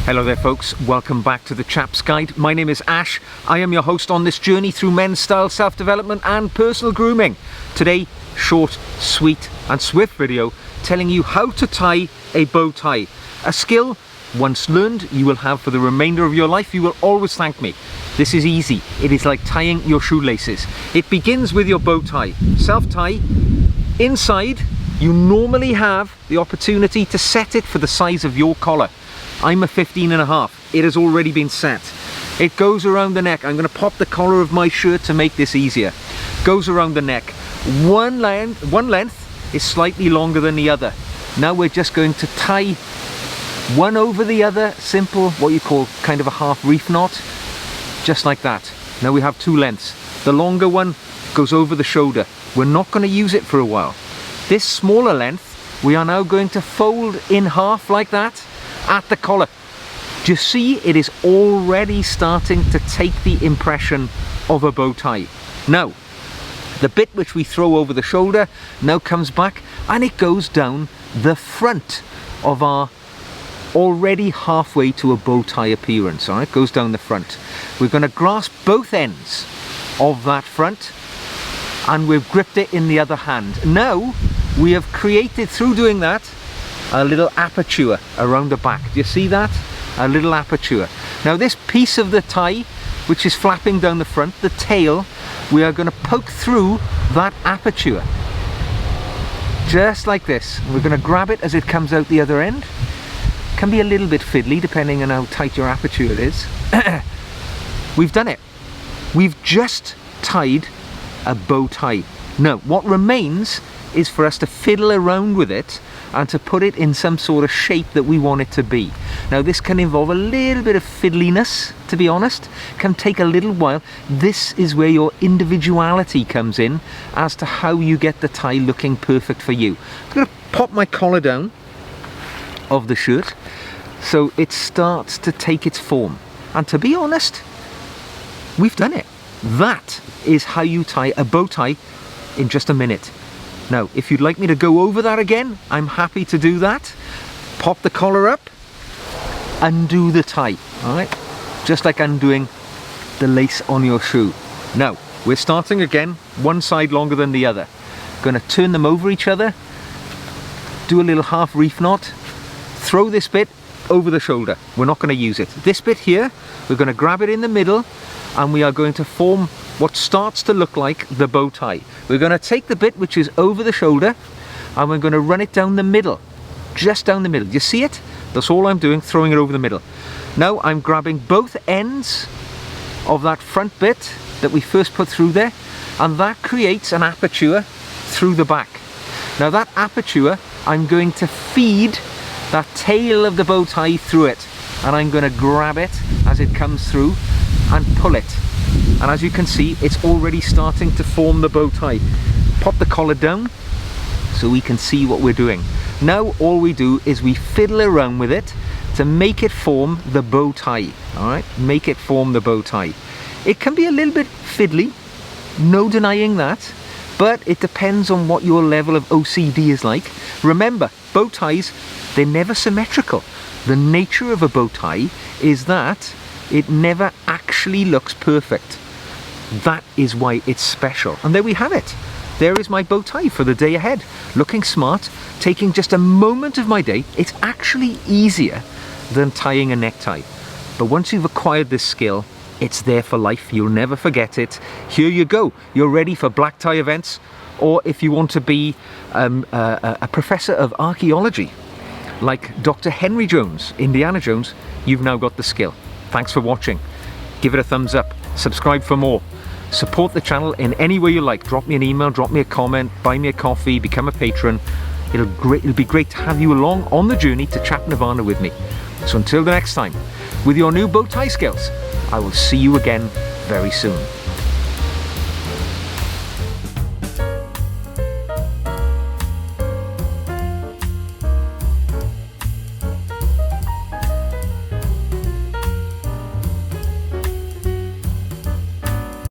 Hello there folks, welcome back to the Chap's Guide. My name is Ash. I am your host on this journey through men's style, self-development and personal grooming. Today, short, sweet and swift video telling you how to tie a bow tie. A skill, once learned, you will have for the remainder of your life. You will always thank me. This is easy. It is like tying your shoelaces. It begins with your bow tie. Self-tie. Inside, you normally have the opportunity to set it for the size of your collar. I'm a 15.5. It has already been set. It goes around the neck. I'm going to pop the collar of my shirt to make this easier. Goes around the neck. One length is slightly longer than the other. Now we're just going to tie one over the other, simple, what you call kind of a half reef knot, just like that. Now we have two lengths. The longer one goes over the shoulder. We're not going to use it for a while. This smaller length, we are now going to fold in half like that at the collar. Do you see it is already starting to take the impression of a bow tie? Now, the bit which we throw over the shoulder now comes back and it goes down the front of our already halfway to a bow tie appearance. All right, goes down the front. We're going to grasp both ends of that front and we've gripped it in the other hand. Now we have created, through doing that, a little aperture around the back. Do you see that? A little aperture. Now this piece of the tie, which is flapping down the front, the tail, we are going to poke through that aperture. Just like this. We're going to grab it as it comes out the other end. Can be a little bit fiddly depending on how tight your aperture is. We've done it. We've just tied a bow tie. Now what remains is for us to fiddle around with it and to put it in some sort of shape that we want it to be. Now this can involve a little bit of fiddliness, to be honest, can take a little while. This is where your individuality comes in as to how you get the tie looking perfect for you. I'm going to pop my collar down of the shirt so it starts to take its form. And to be honest, we've done it. That is how you tie a bow tie in just a minute. Now, if you'd like me to go over that again, I'm happy to do that. Pop the collar up, undo the tie, all right? Just like undoing the lace on your shoe. Now, we're starting again, one side longer than the other. Gonna turn them over each other, do a little half reef knot, throw this bit over the shoulder. We're not gonna use it. This bit here, we're gonna grab it in the middle and we are going to form what starts to look like the bow tie. We're going to take the bit which is over the shoulder and we're going to run it down the middle, just down the middle. Do you see it? That's all I'm doing, throwing it over the middle. Now I'm grabbing both ends of that front bit that we first put through there, and that creates an aperture through the back. Now that aperture, I'm going to feed that tail of the bow tie through it, and I'm going to grab it as it comes through and pull it. And as you can see, it's already starting to form the bow tie. Pop the collar down so we can see what we're doing. Now all we do is we fiddle around with it to make it form the bow tie. All right, make it form the bow tie. It can be a little bit fiddly, no denying that, but it depends on what your level of OCD is like. Remember, bow ties, they're never symmetrical. The nature of a bow tie is that it never actually looks perfect. That is why it's special. And there we have it. There is my bow tie for the day ahead. Looking smart, taking just a moment of my day. It's actually easier than tying a necktie. But once you've acquired this skill, it's there for life. You'll never forget it. Here you go. You're ready for black tie events, or if you want to be a professor of archaeology, like Dr. Henry Jones, Indiana Jones, you've now got the skill. Thanks for watching. Give it a thumbs up, subscribe for more. Support the channel in any way you like. Drop me an email, drop me a comment, buy me a coffee, become a patron. It'll be great to have you along on the journey to Chap Nirvana with me. So until the next time, with your new bow tie skills, I will see you again very soon.